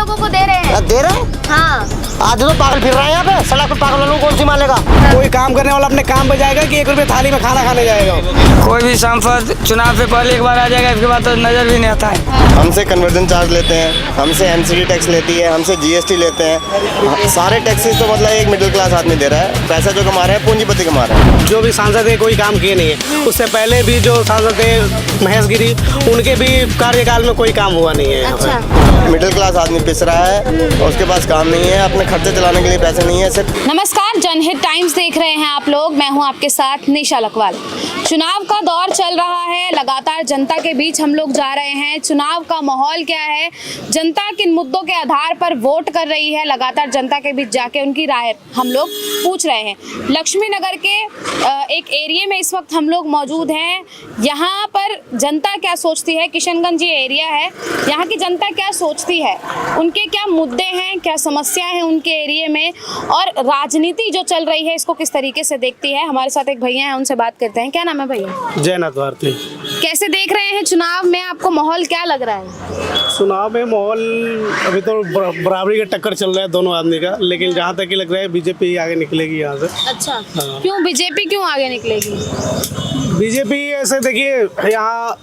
लोगों को दे रहे हैं। दे रहे हैं? हाँ। आज तो पागल फिर रहे हैं यहाँ पे, सड़क पे पागल वालों को कौन सी मालेगा? कोई काम करने वाला अपने काम पे जाएगा कि 1 रुपये थाली में खाना खाने जाएगा? कोई भी सांसद चुनाव से पहले एक बार आ जाएगा, इसके बाद तो नजर भी नहीं आता है। हमसे कन्वर्जन चार्ज लेते हैं, हमसे एमसीडी टैक्स लेती है, हमसे जीएसटी लेते हैं। सारे टैक्सेस तो मतलब एक मिडिल क्लास आदमी दे रहा है। पैसा जो कमा रहा है पूंजीपति कमा रहा है। जो भी सांसद है कोई काम किए नहीं है। उससे पहले भी जो सांसद थे महेश गिरी, उनके भी कार्यकाल में कोई काम हुआ नहीं है। अच्छा। मिडिल क्लास आदमी पिस रहा है, उसके पास काम नहीं है, अपने खर्चे चलाने के लिए पैसे नहीं है। सिर्फ नमस्कार, जनहित टाइम्स देख रहे हैं आप लोग। मैं हूं आपके साथ निशा लखवाल। चुनाव का दौर चल रहा है, लगातार जनता के बीच हम लोग जा रहे हैं। चुनाव का माहौल क्या है, जनता किन मुद्दों के आधार पर वोट कर रही है, लगातार जनता के बीच जाके उनकी राय हम लोग पूछ रहे हैं। लक्ष्मी नगर के एक एरिया में इस वक्त हम लोग मौजूद हैं। यहाँ पर जनता क्या सोचती है, किशनगंज ये एरिया है, यहाँ की जनता क्या सोचती है, उनके क्या मुद्दे हैं, क्या समस्याएं हैं उनके एरिया में, और राजनीति जो चल रही है इसको किस तरीके से देखती है। हमारे साथ एक भैया हैं, उनसे बात करते हैं। क्या नाम है भैया? जयनाथ भारती। कैसे देख रहे हैं चुनाव में, आपको माहौल क्या लग रहा है? चुनाव में माहौल अभी तो बराबरी का टक्कर चल रहा है दोनों आदमी का, लेकिन जहाँ तक कि लग रहा है बीजेपी आगे निकलेगी यहाँ से। अच्छा। हाँ। क्यों बीजेपी क्यों आगे निकलेगी? बीजेपी ऐसे देखिए, यहाँ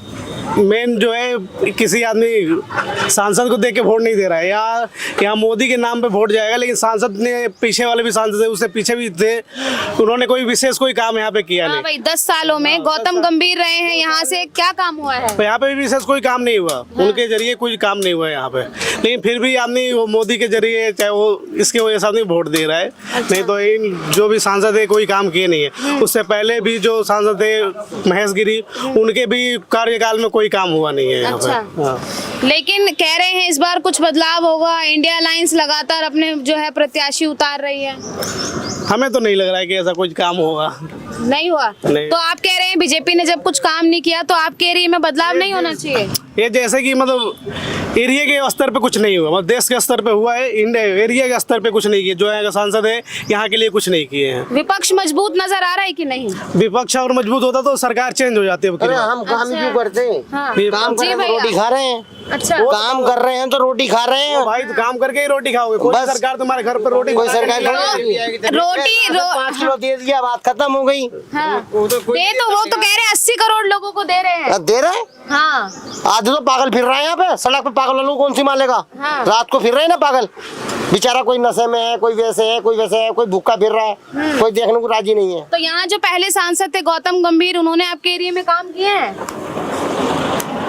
मेन जो है किसी आदमी सांसद को देख के वोट नहीं दे रहा है। यहाँ मोदी के नाम पे वोट जाएगा, लेकिन सांसद ने, पीछे वाले भी सांसद थे, उससे पीछे भी थे, उन्होंने कोई विशेष कोई काम यहाँ पे किया नहीं। भाई 10 सालों में गौतम गंभीर रहे हैं, यहाँ से क्या काम हुआ है? तो यहाँ पे भी विशेष कोई काम नहीं हुआ। उनके जरिए कोई काम नहीं हुआ यहाँ पे, लेकिन फिर भी आदमी वो मोदी के जरिए, चाहे वो इसके वजह से आदमी वोट दे रहा है। अच्छा। नहीं तो इन जो भी सांसद है कोई काम किए नहीं है। उससे पहले भी जो सांसद थे महेश गिरी, उनके भी कार्यकाल में कोई काम हुआ नहीं है यहाँ पे। अच्छा। हाँ। लेकिन कह रहे हैं इस बार कुछ बदलाव होगा। इंडिया अलायंस लगातार अपने जो है प्रत्याशी उतार रही है। हमें तो नहीं लग रहा है कि ऐसा कुछ काम होगा। नहीं हुआ? नहीं। तो आप कह रहे हैं बीजेपी ने जब कुछ काम नहीं किया, तो आपके एरिया में बदलाव नहीं होना चाहिए? ये जैसे कि मतलब एरिया के स्तर पे कुछ नहीं हुआ, मतलब देश के स्तर पे हुआ है, इंडिया एरिया के स्तर पे कुछ नहीं किया। जो यहाँ सांसद है यहाँ के लिए कुछ नहीं किए हैं। विपक्ष मजबूत नजर आ रहा है कि नहीं? विपक्ष और मजबूत होता तो सरकार चेंज हो जाती है। अरे हम काम क्यों करते हैं? हाँ। काम कर जी रहे हैं तो भैया। रोटी खा रहे हैं। अच्छा। काम कर रहे हैं तो रोटी खा रहे हैं। भाई तो काम करके ही रोटी खाओगे। कोई बस। सरकार तुम्हारे घर पर रोटी कोई सरकार रोटी 5 किलो दे दिया, बात खत्म हो गई। हाँ। वो तो कह रहे हैं 80 करोड़ लोगों को दे रहे हैं। दे रहे हैं? हाँ। आज तो पागल फिर रहे हैं यहाँ पे, सड़क पे पागल वालों को कौन सी मालेगा? हाँ। रात को फिर रहे हैं ना पागल, बेचारा कोई नशे में है, कोई वैसे है, कोई वैसे है, कोई भूखा फिर रहा है, कोई देखने को राजी नहीं है। तो यहाँ जो पहले सांसद थे गौतम गंभीर, उन्होंने आपके एरिया में काम किए हैं?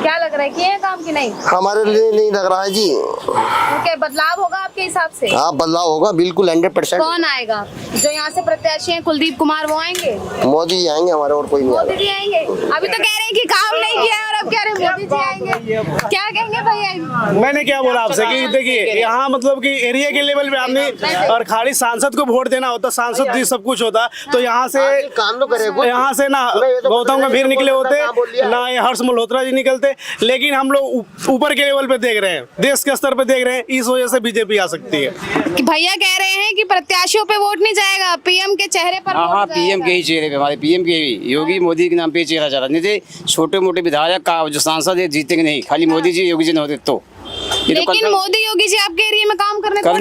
क्या लग रहा है, किए हैं काम कि नहीं? हमारे लिए नहीं लग रहा है जी। क्या बदलाव होगा आपके हिसाब से? हाँ, बदलाव होगा बिल्कुल 100%। कौन आएगा? जो यहाँ से प्रत्याशी हैं कुलदीप कुमार, वो आएंगे? मोदी जी आएंगे हमारे, और कोई नहीं मोदी आएगा। जी आएंगे? अभी तो कह रहे हैं कि काम नहीं किया है, और अब कह रहे हैं मोदी जी आएंगे। क्या कहेंगे भैया? मैंने क्या बोला आपसे कि देखिए, यहाँ मतलब कि एरिया के लेवल पे आदमी, और खाली सांसद को वोट देना होता, सांसद जी सब कुछ होता, तो यहाँ से काम तो करे कुछ। यहाँ से ना गौतम गंभीर निकले होते, ना ये हर्ष मल्होत्रा जी निकलते। लेकिन हम लोग ऊपर के लेवल पे देख रहे हैं, देश के स्तर पे देख रहे हैं, इस वजह से बीजेपी आ सकती है। कि भैया कह रहे हैं कि प्रत्याशियों पे वोट नहीं जाएगा, पीएम के चेहरे पर हाँ, वोट पीएम के ही चेहरे पे, हमारे पीएम के ही, योगी मोदी के नाम पे ही चेहरा जा रहा। नहीं थे छोटे मोटे विधायक का जो सांसद है जीतेंगे नहीं, खाली मोदी जी योगी जी न होते तो। लेकिन मोदी योगी जी आपके एरिया में काम करने तो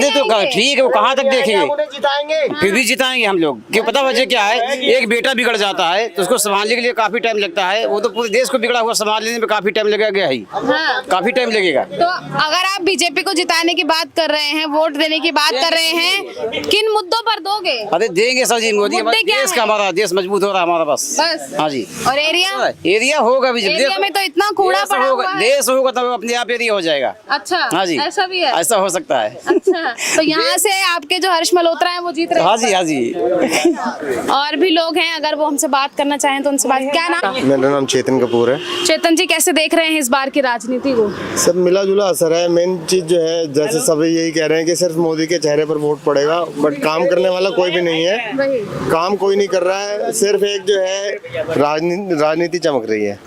ठीक है, वो कहाँ तक देखेंगे? जिताएंगे फिर भी जिताएंगे हम लोग। क्यों पता वजह क्या है? एक बेटा बिगड़ जाता है तो उसको संभालने के लिए काफी टाइम लगता है। वो तो पूरे देश को बिगड़ा हुआ संभाल लेने में काफी टाइम लगेगा ही। हाँ। काफी टाइम लगेगा। तो अगर आप बीजेपी को जिताने की बात कर रहे हैं, वोट देने की बात कर रहे हैं, किन मुद्दों पर दोगे? अरे देंगे सर जी, मोदी मुद्दे क्या देश है? का, हमारा देश मजबूत हो रहा है हमारा बस। बस। हाँ जी। और एरिया होगा भी, एरिया में तो इतना कूड़ा पड़ा हुआ है। देश होगा तब अपने आप एरिया हो जाएगा। अच्छा। हाँ जी, ऐसा भी है? ऐसा हो सकता है। अच्छा। तो यहाँ से आपके जो हर्ष मल्होत्रा हैं वो जीत रहे हैं? हाँ जी, हाँ जी। और भी लोग हैं, अगर वो हमसे बात करना चाहें तो उनसे बात। क्या नाम? मेरा नाम चेतन कपूर है। चेतन जी, कैसे देख रहे हैं इस बार की राजनीति को? सब मिला जुला असर है। मेन चीज जो है, जैसे सभी यही कह रहे हैं कि सिर्फ मोदी के चेहरे पर वोट पड़ेगा, बट काम करने वाला कोई भी नहीं है। काम कोई नहीं कर रहा है, सिर्फ एक जो है राजनीति चमक रही है।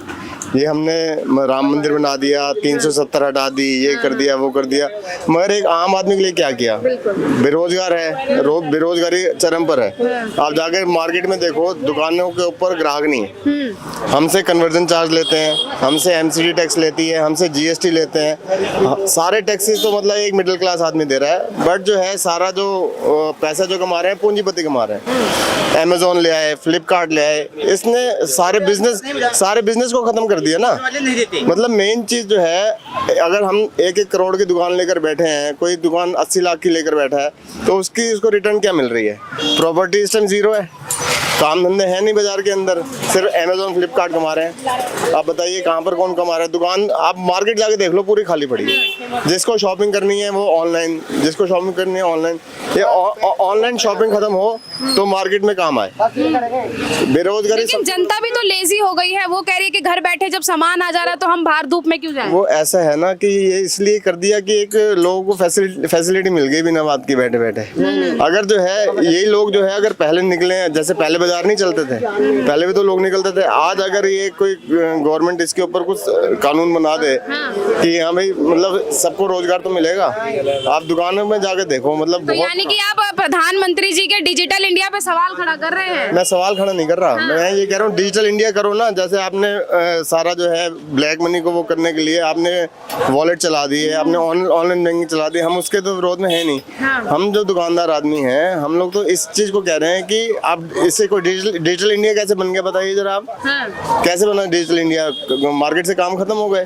ये हमने राम मंदिर बना दिया, 370 हटा दी, ये कर दिया, वो कर दिया, मगर एक आम आदमी के लिए क्या किया? बेरोजगार है, बेरोजगारी चरम पर है। आप जाकर मार्केट में देखो, दुकानों के ऊपर ग्राहक नहीं है। हमसे कन्वर्जन चार्ज लेते हैं, हमसे एमसीडी टैक्स लेती है, हमसे जीएसटी लेते हैं, सारे टैक्सेस तो मतलब एक मिडिल क्लास आदमी दे रहा है। बट जो है सारा जो पैसा जो कमा रहे हैं पूंजीपति कमा रहे हैं। अमेजोन ले आए, फ्लिपकार्ट ले आए, इसने सारे बिजनेस को खत्म कर दिया ना। मतलब मेन चीज जो है, अगर हम 1-1 करोड़ की दुकान लेकर बैठे हैं, कोई दुकान 80 लाख की लेकर बैठा है, तो उसको रिटर्न क्या मिल रही है? प्रॉपर्टी इस टाइम जीरो है, काम धंधे हैं नहीं बाजार के अंदर, सिर्फ अमेजोन फ्लिपकार्ट कमा रहे हैं। आप बताइए कहाँ पर कौन कमा रहा है? दुकान आप मार्केट जाके देख लो, पूरी खाली पड़ी है। जिसको शॉपिंग करनी है वो ऑनलाइन, जिसको शॉपिंग करनी है ऑनलाइन। ये ऑनलाइन शॉपिंग खत्म हो तो मार्केट में काम आए। बेरोजगारी लेकिन जनता भी तो लेजी हो गई है, वो कह रही है कि घर बैठे जब सामान आ जा रहा है तो हम बाहर धूप में क्यों जाएं? वो ऐसा है ना कि ये इसलिए कर दिया कि एक लोगों को फैसिलिटी मिल गई बिना बात की बैठे बैठे। अगर जो है यही लोग जो है अगर पहले निकले, जैसे पहले बाजार नहीं चलते थे, पहले भी तो लोग निकलते थे। आज अगर ये कोई गवर्नमेंट इसके ऊपर कुछ कानून बना दे कि हाँ भाई मतलब सबको रोजगार तो मिलेगा। आप दुकानों में जाके देखो, मतलब तो यानी कि आप प्रधानमंत्री जी के डिजिटल इंडिया पे सवाल खड़ा कर रहे हैं? मैं सवाल खड़ा नहीं कर रहा, मैं ये कह रहा हूँ डिजिटल इंडिया करो ना। जैसे आपने सारा जो है ब्लैक मनी को वो करने के लिए आपने वॉलेट चला दी है, आपने ऑनलाइन बैंकिंग चला दी, हम उसके तो विरोध में है नहीं। हम जो दुकानदार आदमी हैं, हम लोग तो इस चीज को कह रहे हैं कि आप इससे कोई डिजिटल इंडिया कैसे बन गया बताइए जरा आप। कैसे बना डिजिटल इंडिया? मार्केट से काम खत्म हो गए।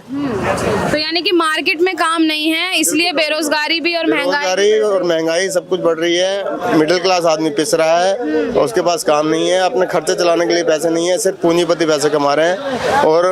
तो यानी कि मार्केट में काम नहीं है, इसलिए बेरोजगारी भी और महंगाई सब कुछ बढ़ रही है। मिडिल क्लास आदमी पिस रहा है, उसके पास काम नहीं है, अपने खर्चे चलाने के लिए पैसे नहीं है, सिर्फ पूंजीपति पैसे कमा रहे हैं और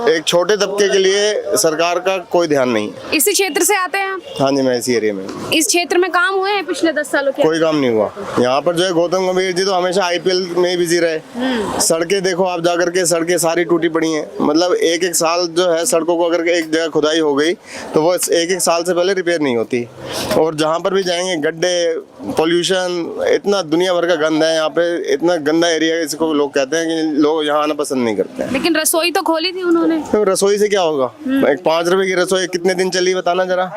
एक छोटे तबके के लिए सरकार का कोई ध्यान नहीं। इसी क्षेत्र से आते हैं आप? हाँ जी, मैं इसी एरिया में। इस क्षेत्र में काम हुए हैं पिछले 10 सालों के? कोई काम नहीं हुआ यहाँ पर। जो है गौतम गंभीर जी तो हमेशा आईपीएल में बिजी रहे। सड़कें देखो आप जाकर के, सड़कें सारी टूटी पड़ी हैं। मतलब एक साल जो है सड़कों को अगर एक जगह खुदाई हो गई तो वो एक साल से पहले रिपेयर नहीं होती। और जहाँ पर भी जाएंगे गड्ढे, पोल्यूशन, इतना दुनिया भर का गंद है यहाँ पे, इतना गंदा एरिया है, इसको लोग कहते हैं कि लोग यहाँ आना पसंद नहीं करते हैं। लेकिन रसोई तो खोली थी उन्होंने। तो रसोई से क्या होगा? एक 5 रुपए की रसोई कितने दिन चली बताना जरा?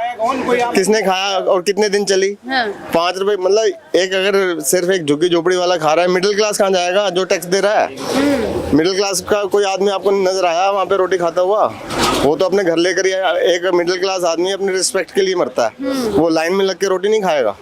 किसने खाया और कितने दिन चली? 5 रुपए, मतलब एक अगर सिर्फ एक झुग्गी झोपड़ी वाला खा रहा है, मिडिल क्लास कहाँ जाएगा जो टैक्स दे रहा है? मिडिल क्लास का कोई आदमी आपको नजर आया वहाँ पे रोटी खाता हुआ? वो तो अपने घर लेकर ही एक मिडिल क्लास आदमी अपने रिस्पेक्ट के लिए मरता है। वो लाइन में लग के रोटी नहीं खाएगा,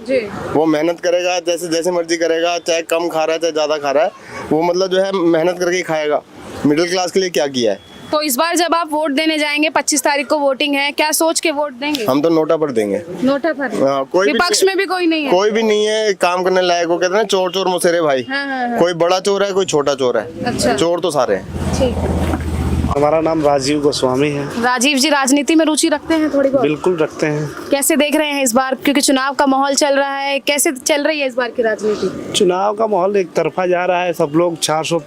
वो मेहनत करेगा, जैसे मर्जी करेगा, चाहे कम खा रहा है चाहे ज्यादा खा रहा है, वो मतलब जो है मेहनत करके ही खाएगा। मिडिल क्लास के लिए क्या किया है? तो इस बार जब आप वोट देने जाएंगे, 25 तारीख को वोटिंग है, क्या सोच के वोट देंगे? हम तो नोटा पर देंगे। नोटा पर? कोई विपक्ष में भी कोई नहीं है? कोई भी नहीं है काम करने लायक। वो कहते हैं चोर चोर मुसेरे भाई। कोई बड़ा चोर है, कोई छोटा चोर है। अच्छा। चोर तो सारे हैं। ठीक। हमारा नाम राजीव गोस्वामी है। राजीव जी राजनीति में रुचि रखते हैं थोड़ी बहुत? बिल्कुल रखते हैं। कैसे देख रहे हैं इस बार, क्योंकि चुनाव का माहौल चल रहा है, कैसे चल रही है इस बार की राजनीति? चुनाव का माहौल एक तरफा जा रहा है, सब लोग 400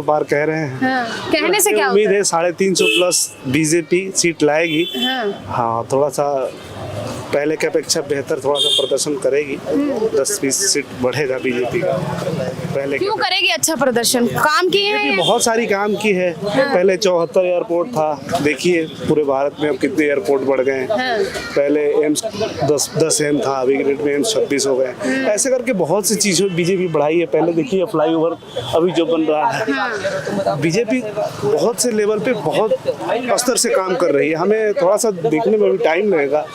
पार कह रहे हैं। कहने से क्या उम्मीद होता है 350 प्लस बीजेपी सीट लाएगी। हाँ, थोड़ा सा पहले की अपेक्षा बेहतर थोड़ा सा प्रदर्शन करेगी। 10-20 सीट बढ़ेगा बीजेपी का। पहले क्यों करेगी अच्छा प्रदर्शन? काम किए हैं? बहुत सारी काम की है। पहले 74 एयरपोर्ट था, देखिए पूरे भारत में अब कितने एयरपोर्ट बढ़ गए हैं। पहले एम्स 10 एम था, अभी रेट में एम्स 26 हो गए। ऐसे करके बहुत सी चीज़ों बीजेपी बढ़ाई है। पहले देखिए फ्लाईओवर अभी जो बन रहा है, बीजेपी बहुत से लेवल पे बहुत स्तर से काम कर रही है। हमें थोड़ा सा देखने में भी टाइम लगेगा,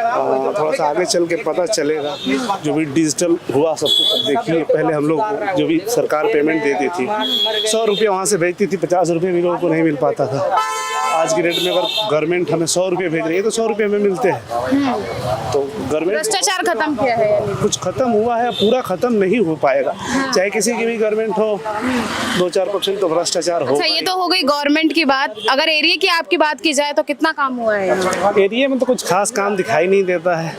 थोड़ा सा आगे चल के पता चलेगा। जो भी डिजिटल हुआ सब कुछ देखिए, पहले हम लोग जो भी सरकार पेमेंट देती थी 100 रुपये वहाँ से भेजती थी, 50 रुपये भी लोगों को नहीं मिल पाता था। आज की डेट में अगर गवर्नमेंट हमें 100 रुपये भेज रही है तो 100 रुपये हमें मिलते हैं। तो गवर्नमेंट भ्रष्टाचार खत्म किया है? कुछ खत्म हुआ है, पूरा खत्म नहीं हो पाएगा, चाहे किसी की भी गवर्नमेंट हो। 2-4% तो भ्रष्टाचार हो। अच्छा, ये तो हो गई गवर्नमेंट की बात। अगर एरिया की आपकी बात की जाए तो कितना काम हुआ है? एरिया में तो कुछ खास काम दिखाई नहीं देता है।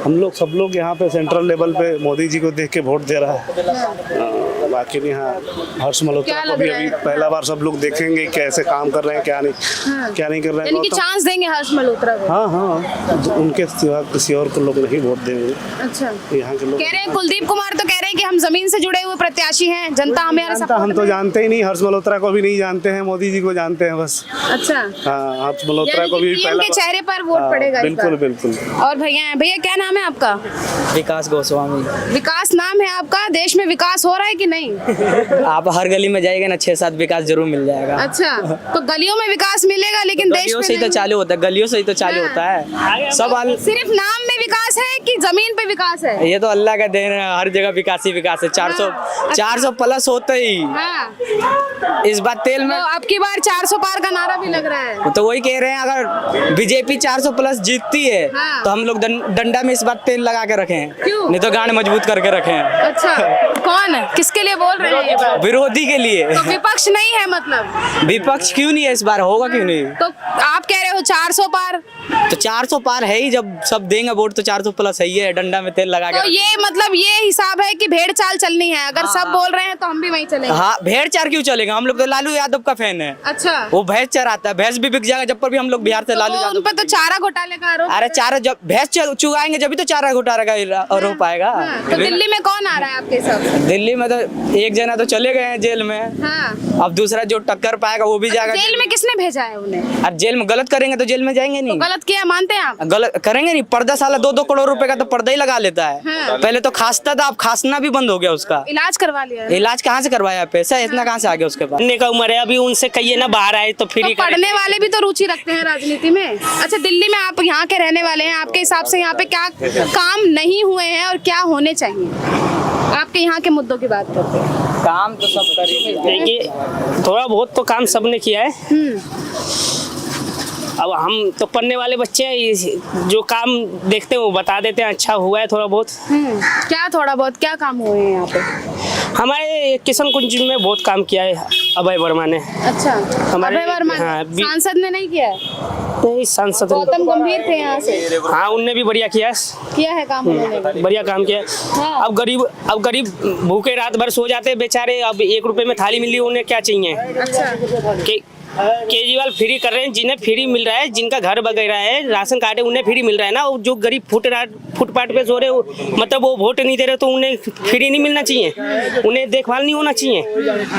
हम लोग सब लोग यहाँ पे सेंट्रल लेवल पे मोदी जी को देख के वोट दे रहा है। बाकी नहीं। हाँ, हर्ष मल्होत्रा क्या को लग भी रहा अभी है? पहला बार सब लोग देखेंगे कैसे काम कर रहे हैं, क्या नहीं कर रहे हैं। यानी कि चांस देंगे हर्ष मल्होत्रा को। हाँ हाँ, उनके सिवा किसी और को लोग नहीं वोट देंगे। अच्छा, यहाँ के लोग कह रहे हैं कुलदीप कुमार तो कह रहे हैं कि हम जमीन से जुड़े हुए प्रत्याशी हैं, जनता हमें हम तो जानते ही नहीं, हर्ष मल्होत्रा को भी नहीं जानते हैं, मोदी जी को जानते हैं बस। अच्छा, हाँ, हर्ष मल्होत्रा को भी पीएम के चेहरे पर वोट हाँ, पड़ेगा इस बिल्कुल बार। बिल्कुल। और भैया हैं, भैया क्या नाम है आपका? विकास गोस्वामी। विकास नाम है आपका। देश में विकास हो रहा है कि नहीं? आप हर गली में जाएंगे ना 6-7 विकास जरूर मिल जाएगा। अच्छा, तो गलियों में विकास मिलेगा लेकिन देश गलियों में से ही तो नहीं। चालू होता है, गलियों से ही तो चालू होता है सब। सिर्फ नाम में विकास है कि जमीन पे विकास है? ये तो अल्लाह का देन है, हर जगह विकास ही विकास है। 400 प्लस होते ही हाँ, इस बार तेल में तो अब की बार 400 पार का नारा भी लग रहा है। तो वही कह रहे हैं, अगर बीजेपी 400 प्लस जीतती है हाँ। तो हम लोग डंडा में इस बार तेल लगा के रखे हैं, क्यों? नहीं तो गांड मजबूत करके रखे हैं। अच्छा, कौन है? किसके लिए बोल रहे हैं ये बात? विरोधी के लिए। तो विपक्ष नहीं है मतलब? विपक्ष क्यों नहीं है इस बार, होगा क्यों नहीं? तो आप कह रहे हो 400 पार, तो 400 पार है ही, जब सब देंगे वोट तो 400 प्लस है ही है, डंडा में तेल लगा तो के। ये मतलब ये हिसाब है कि भेड़ चाल चलनी है, अगर सब बोल रहे हैं तो हम भी वहीं चलेंगे। हाँ, भेड़ चार क्यों चलेगा, हम लोग तो लालू यादव का फैन है। अच्छा, वो भैंस चराता है, भैंस भी बिक जाएगा जब पर भी हम लोग बिहार से लालू तो यादव उन पर तो चारा घोटाले का आरोप अरे है। चारा जब भैंस चुगाएंगे जब भी तो चारा घोटाला का आरोप आएगा। हाँ, तो दिल्ली में कौन आ रहा है आपके सब? दिल्ली में तो एक जना तो चले गए हैं जेल में, हाँ, अब दूसरा जो टक्कर पाएगा वो भी जाएगा जेल में। किसने भेजा है उन्हें? अब जेल में गलत करेंगे तो जेल में जाएंगे नहीं। गलत किया मानते हैं आप? गलत करेंगे नहीं, पर्दा साला 2-2 करोड़ रुपए का तो पर्दा ही लगा लेता है। हाँ। पहले तो खांसता था, अब खांसना भी बंद हो गया उसका। इलाज करवा लिया है? इलाज कहाँ से करवाया, पैसा इतना कहाँ से आ गया उसके पास? पढ़ने का उम्र है अभी, उनसे कहिए ना बाहर आए तो फ्री तो पढ़ने वाले भी तो रुचि रखते हैं राजनीति में। अच्छा, दिल्ली में आप यहाँ के रहने वाले हैं, आपके हिसाब से यहाँ पे क्या काम नहीं हुए हैं और क्या होने चाहिए? आपके यहाँ के मुद्दों की बात करते हैं। काम तो सब कर ही दिया। देखिए थोड़ा बहुत तो काम सबने किया है। अब हम तो पढ़ने वाले बच्चे हैं, जो काम देखते हैं वो बता देते हैं, अच्छा हुआ है थोड़ा बहुत। क्या थोड़ा बहुत क्या काम हुए हैं यहाँ पे? हमारे किशन कुंज में बहुत काम किया है अभय वर्मा ने। अच्छा, हमारे- अभय वर्मा ने? हाँ, सांसद ने नहीं किया है? नहीं, सांसद गौतम गंभीर थे यहाँ से, हाँ उनने भी बढ़िया किया है, किया है काम उन्होंने भी। बढ़िया काम किया है। हाँ। अब गरीब भूखे रात भर सो जाते हैं बेचारे, अब 1 रुपए में थाली मिल रही है, उन्हें क्या चाहिए? अच्छा, केजरीवाल फ्री कर रहे हैं, जिन्हें फ्री मिल रहा है, जिनका घर वगैरह है, राशन कार्ड है, उन्हें फ्री मिल रहा है ना। और जो गरीब फुटपाथ पे सो रहे, मतलब वो वोट नहीं दे रहे तो उन्हें फ्री नहीं मिलना चाहिए, उन्हें देखभाल नहीं होना चाहिए,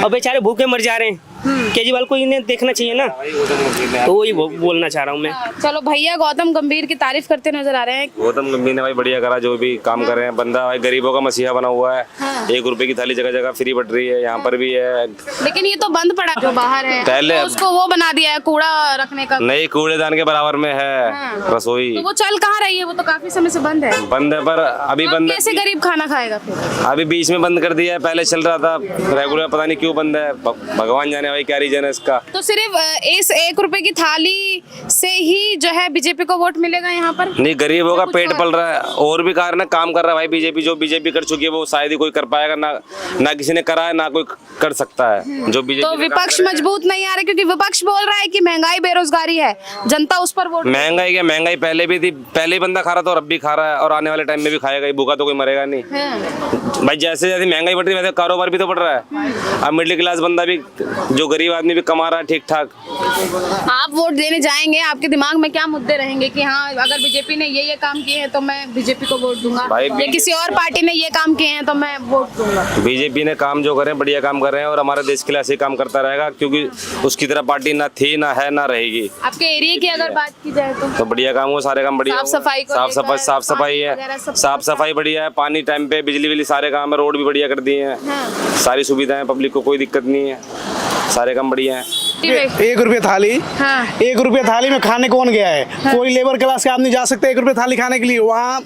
और बेचारे भूखे मर जा रहे हैं। केजरीवाल को इन्हें देखना चाहिए ना, तो वही बोलना चाह रहा हूँ मैं। चलो भैया गौतम गंभीर की तारीफ करते नजर आ रहे हैं। गौतम गंभीर ने भाई बढ़िया करा, जो भी काम कर रहे हैं, बंदा भाई गरीबों का मसीहा बना हुआ है। 1 रुपए की थाली जगह जगह फ्री बट रही है, यहाँ पर भी है। लेकिन ये तो बंद पड़ा जो बाहर है, पहले- तो उसको वो बना दिया है कूड़ा रखने का। नई कूड़ेदान के बराबर में है हाँ। रसोई, तो वो चल कहाँ रही है? वो तो काफी समय से बंद है। बंद है, पर अभी अब बंद कैसे गरीब खाना खाएगा फिर? अभी बीच में बंद कर दिया है, पहले चल रहा था रेगुलर, पता नहीं क्यों बंद है, भगवान जाने भाई क्या रीजन है इसका। तो सिर्फ इस 1 रुपए की थाली से ही जो है बीजेपी को वोट मिलेगा यहाँ पर? नहीं, गरीबों का कुछ पेट और? पल रहा है, और भी कारण है, काम कर रहा है भाई बीजेपी। जो बीजेपी कर चुकी है वो शायद ही कोई कर पाएगा, ना किसी ने करा है, ना कोई कर सकता है जो बीजेपी। तो विपक्ष मजबूत नहीं आ रहा, क्योंकि विपक्ष बोल रहा है कि महंगाई बेरोजगारी है, जनता उस पर वोट। महंगाई क्या, महंगाई पहले भी थी, पहले ही बंदा खा रहा था और अब भी खा रहा है, और आने वाले टाइम में भी खाएगा ही, भूखा तो कोई मरेगा नहीं। हाँ। भाई जैसे जैसे महंगाई बढ़ रही है वैसे कारोबार भी तो बढ़ रहा है। अब मिडिल क्लास बंदा भी, जो गरीब आदमी भी कमा रहा है ठीक ठाक। आप वोट देने जाएंगे, आपके दिमाग में क्या मुद्दे रहेंगे कि हाँ अगर बीजेपी ने ये काम किए हैं तो मैं बीजेपी को वोट दूंगा, भाई, या किसी और पार्टी ने ये काम किए हैं तो मैं वोट दूंगा? बीजेपी ने काम जो करे बढ़िया काम कर रहे हैं, और हमारे देश के लिए ऐसे ही काम करता रहेगा, क्योंकि उसकी तरह पार्टी ना थी, ना है, ना रहेगी। आपके एरिया की अगर बात की जाए तो बढ़िया काम हो, सारे काम बढ़िया। साफ सफाई को साफ लेकर, सफाई, साफ सफाई पानी है, वगैरह सब साफ सफाई बढ़िया है, पानी टाइम पे, बिजली बिजली सारे काम है, रोड भी बढ़िया कर दिए हैं, हाँ। सारी सुविधाएं, पब्लिक को कोई दिक्कत नहीं है, सारे काम बढ़िया है। 1 रुपये थाली, हाँ। 1 रुपये थाली में खाने कौन गया है? कोई लेबर क्लास के आदमी जा सकते हैं 1 रुपये थाली खाने के लिए? वहाँ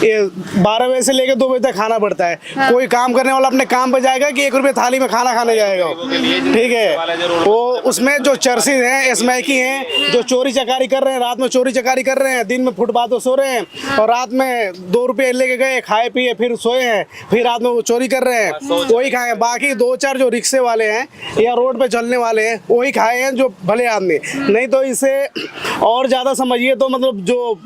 12 बजे से लेकर 2 बजे तक खाना पड़ता है। कोई काम करने वाला अपने काम पे जाएगा कि 1 रुपये थाली में खाना खाने जाएगा? ठीक है, वो उसमें जो चर्सिस हैं, स्मैकी हैं, जो चोरी चकारी कर रहे हैं, रात में चोरी चकारी कर रहे हैं, दिन में फुटपाथ पर सो रहे हैं, और रात में 2 रुपये लेके गए, खाए पिए, फिर सोए हैं, फिर रात में वो चोरी कर रहे हैं, वही खाए। बाकी 2-4 जो रिक्शे वाले हैं या रोड पे चलने वाले हैं वही खाए हैं, जो भले आदमी। नहीं तो इसे और ज़्यादा समझिए तो मतलब जो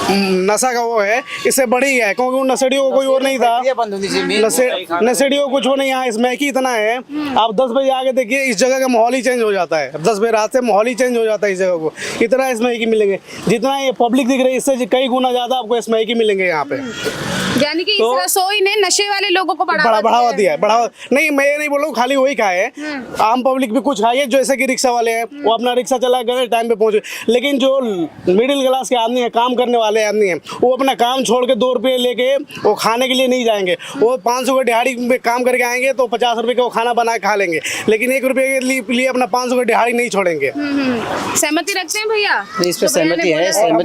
नशा का वो है, इससे बढ़ी है, क्योंकि उन नशेड़ियों को कोई और नहीं था। नशेड़ियों को कुछ वो नहीं, यहाँ इसमें की इतना है। आप 10 बजे आगे देखिए, इस जगह का माहौल ही चेंज हो जाता है। 10 बजे रात से माहौल ही चेंज हो जाता है इस जगह को। इतना इसमें की मिलेंगे, जितना ये पब्लिक दिख रही है इससे कई गुना ज्यादा आपको इसमें की मिलेंगे यहाँ पे। यानी कि इस रसोई ने नशे वाले लोगों को बढ़ावा दिया है। बढ़ावा नहीं, मैं ये नहीं बोल रहा हूँ खाली वही खाए, आम पब्लिक भी कुछ खाइए। जैसे कि रिक्शा वाले हैं, वो अपना रिक्शा चला गए, टाइम पे पहुंचे। लेकिन जो मिडिल क्लास के आदमी है, काम करने वाले आदमी हैं, वो अपना काम छोड़ के 2 रुपये लेके वो खाने के लिए नहीं जाएंगे। वो 500 का दिहाड़ी में काम करके आएंगे तो 50 रुपये का वो खाना बना के खा लेंगे, लेकिन 1 रुपये के लिए अपना 500 का दिहाड़ी नहीं छोड़ेंगे। सहमति रखते हैं भैया? इस पे सहमति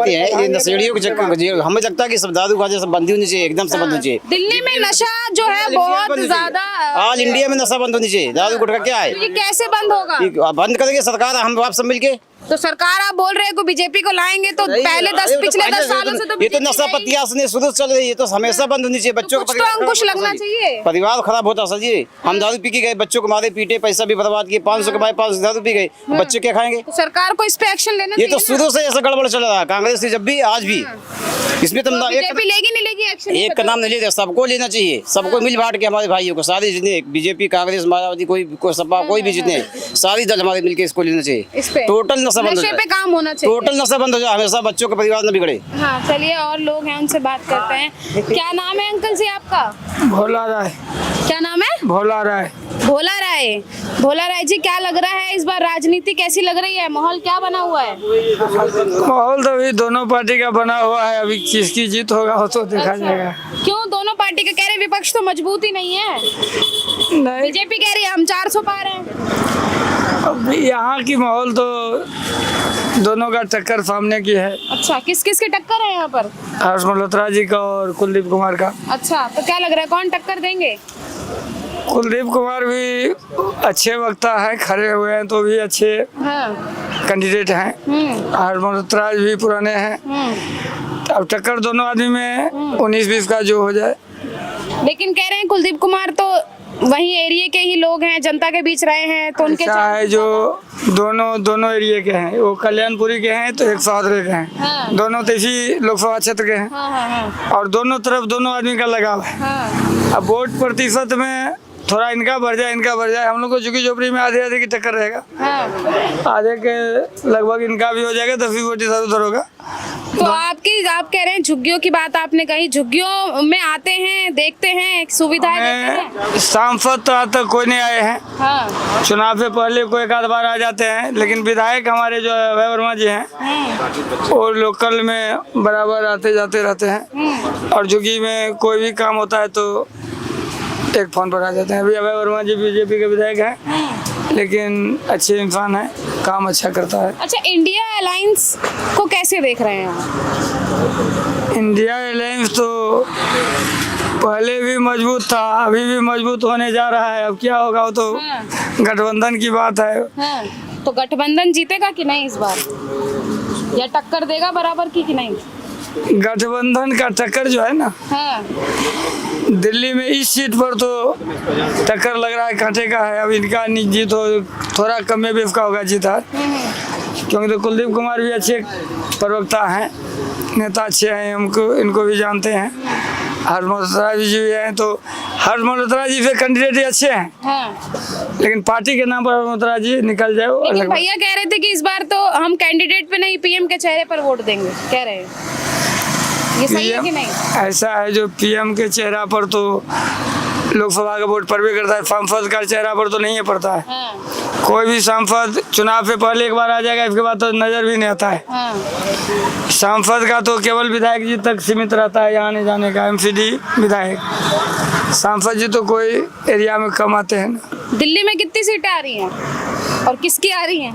है। ये नशेड़ियों के चक्कर हमें लगता है कि सब दारू खाते सब बंद होनी चाहिए, एकदम से बंद होनी चाहिए। दिल्ली में नशा जो है बहुत ज्यादा, आज इंडिया में नशा बंद होनी चाहिए। दारू गुटखा क्या है, ये कैसे बंद होगा? बंद करेंगे सरकार, हम आप सब मिलके। तो सरकार आप बोल रहे हैं को बीजेपी को लाएंगे, तो पहले पिछले 10 सालों से तो ये तो नशा पत्तियां शुरू से चल रही है, तो हमेशा बंद होनी चाहिए। बच्चों कुछ तो अंकुश लगना चाहिए। परिवार खराब होता सर जी। हम दारू पी के गए, बच्चों को मारे पीटे, पैसा भी बर्बाद किए, 500 कमाए, 500 दारू पी गए, बच्चे क्या खाएंगे? तो सरकार को इस पे एक्शन लेना ये चाहिए। तो शुरू से ऐसा गड़बड़ चल रहा है, कांग्रेस से जब भी आज भी। इसमें तो बीजेपी लेगी नहीं लेगी एक्शन? एक का नाम नहीं लेते, सबको लेना चाहिए, सबको मिल बांट के हमारे भाइयों को, सारे जितने बीजेपी, कांग्रेस, मायावती, कोई सपा, कोई भी जितने सारी दल हमारे मिलके इसको लेना चाहिए। टोटल नशा बंद हो जाए, काम होना चाहिए, टोटल नशा बंद हो जाए, हमेशा बच्चों का परिवार न बिगड़े। हाँ चलिए, और लोग हैं उनसे बात करते हैं। क्या नाम है अंकल जी आपका? भोला राय। क्या नाम है? भोला राय। भोला राय। भोला राय जी, क्या लग रहा है इस बार राजनीति कैसी लग रही है? माहौल क्या बना हुआ है? माहौल तो अभी दोनों पार्टी का बना हुआ है, अभी किसकी जीत होगा वो तो देखा जाएगा। क्यों दोनों पार्टी का? कह रहे विपक्ष तो मजबूत ही नहीं है। नहीं, बीजेपी कह रही है हम 400 पार हैं। अभी यहाँ की माहौल तो दोनों का टक्कर सामने की है। अच्छा, किस किस की टक्कर है यहाँ पर? हर्ष मल्होत्रा जी का और कुलदीप कुमार का। अच्छा, तो क्या लग रहा है कौन टक्कर देंगे? कुलदीप कुमार भी अच्छे वक्ता है, खड़े हुए हैं तो भी अच्छे कैंडिडेट हैं। हर्ष मल्होत्रा भी पुराने हैं। अब टक्कर दोनों आदमी में 19-20 का जो हो जाए। लेकिन कह रहे हैं कुलदीप कुमार तो वही एरिया के ही लोग हैं, जनता के बीच रहे हैं, तो उनके है जो दोनों एरिया के हैं। वो कल्याणपुरी के हैं तो 118 के हैं। दोनों तो इसी लोकसभा क्षेत्र के हैं। और दोनों तरफ दोनों आदमी का लगाव है। अब वोट प्रतिशत में थोड़ा इनका बढ़ जाए, हम लोग को झुकी झोपड़ी में आधे की टक्कर रहेगा। आधे के लगभग इनका भी हो जाएगा, 10 वोट इधर उधर होगा। तो आप कह रहे हैं झुग्गियों की बात आपने कही, झुग्गियों में आते हैं, देखते हैं, सुविधाएं देते हैं? सांसद तो आज तक कोई नहीं आए हैं। चुनाव से पहले कोई एक आध बार आ जाते हैं, लेकिन विधायक हमारे जो अभय वर्मा जी हैं वो लोकल में बराबर आते जाते रहते हैं। और झुग्गी में कोई भी काम होता है तो एक फोन पर आ जाते हैं। अभी अभय वर्मा जी बीजेपी के विधायक हैं, लेकिन अच्छे इंसान हैं, काम अच्छा करता है। अच्छा, इंडिया अलायंस को कैसे देख रहे हैं आप? इंडिया अलायंस तो पहले भी मजबूत था, अभी भी मजबूत होने जा रहा है। अब क्या होगा वो तो गठबंधन की बात है। तो गठबंधन जीतेगा कि नहीं इस बार, या टक्कर देगा बराबर की कि नहीं? गठबंधन का टक्कर जो है ना, दिल्ली में इस सीट पर तो टक्कर लग रहा है, कांटे का है। अब इनका जीत हो थोड़ा कम में भी इसका होगा जीत, क्योंकि तो कुलदीप कुमार भी अच्छे प्रवक्ता हैं, नेता अच्छे हैं, हमको इनको भी जानते हैं। हर्ष मल्होत्रा जी भी हैं, तो हर्ष मल्होत्रा जी से कैंडिडेट ही अच्छे हैं। लेकिन पार्टी के नाम पर हर्ष मल्होत्रा जी निकल जाए। लेकिन भैया कह रहे थे कि इस बार तो हम कैंडिडेट पे नहीं, पीएम के चेहरे पर वोट देंगे, कह रहे हैं। ये सही है कि नहीं? ऐसा है, जो पीएम के चेहरा पर तो लोकसभा का वोट पड़वे करता है, सांसद का चेहरा पर तो नहीं है पड़ता है। कोई भी सांसद चुनाव से पहले एक बार आ जाएगा, इसके बाद तो नजर भी नहीं आता है। सांसद का तो केवल विधायक जी तक सीमित रहता है, यहाँ आने जाने का। एमसीडी विधायक, सांसद जी तो कोई एरिया में कम आते हैं ना। दिल्ली में कितनी सीटें आ रही हैं और किसकी आ रही हैं?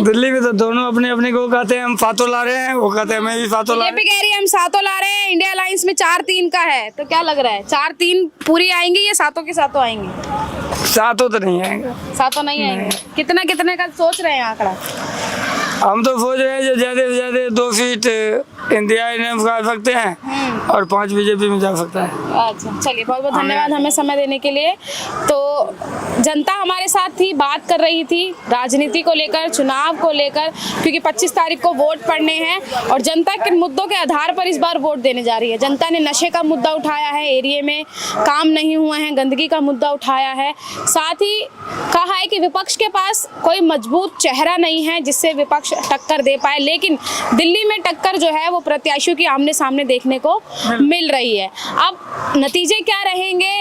दिल्ली में तो दोनों अपने अपने को कहते हैं हम सातों ला रहे हैं, वो कहते हैं मैं भी सातों ला रहे हैं। बीजेपी कह रही है हम सातों ला रहे हैं, इंडिया अलायंस में 4-3 का है। तो क्या लग रहा है, 4-3 पूरी आएंगी या सातों के सातों आएंगे? सातों तो नहीं आएंगे। सातों नहीं आएंगे। कितना कितने का सोच रहे हैं आंकड़ा? हम तो सोच रहे हैं जो ज्यादा से ज्यादा 2 सीट इंडिया इनफ कर सकते हैं और 5 बीजेपी में जा सकता है। अच्छा, चलिए बहुत बहुत धन्यवाद हमें समय देने के लिए। तो जनता हमारे साथ थी, बात कर रही थी राजनीति को लेकर, चुनाव को लेकर, क्योंकि 25 तारीख को वोट पड़ने हैं और जनता किन मुद्दों के आधार पर इस बार वोट देने जा रही है। जनता ने नशे का मुद्दा उठाया है, एरिया में काम नहीं हुए हैं, गंदगी का मुद्दा उठाया है, साथ ही कहा है कि विपक्ष के पास कोई मजबूत चेहरा नहीं है जिससे विपक्ष टक्कर दे पाए, लेकिन दिल्ली में टक्कर जो है वो प्रत्याशियों की आमने सामने देखने को मिल रही है। अब नतीजे क्या रहेंगे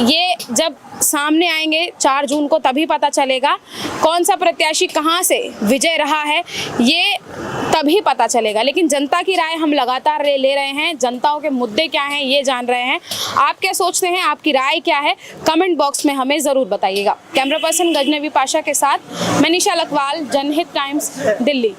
ये जब सामने आएंगे 4 जून को तभी पता चलेगा। कौन सा प्रत्याशी कहां से विजय रहा है ये तभी पता चलेगा, लेकिन जनता की राय हम लगातार ले रहे हैं। जनताओं के मुद्दे क्या हैं ये जान रहे हैं। आप क्या सोचते हैं, आपकी राय क्या है, कमेंट बॉक्स में हमें ज़रूर बताइएगा। कैमरा पर्सन गजनवी पाशा के साथ मैं निशा लकवाल, जनहित टाइम्स, दिल्ली।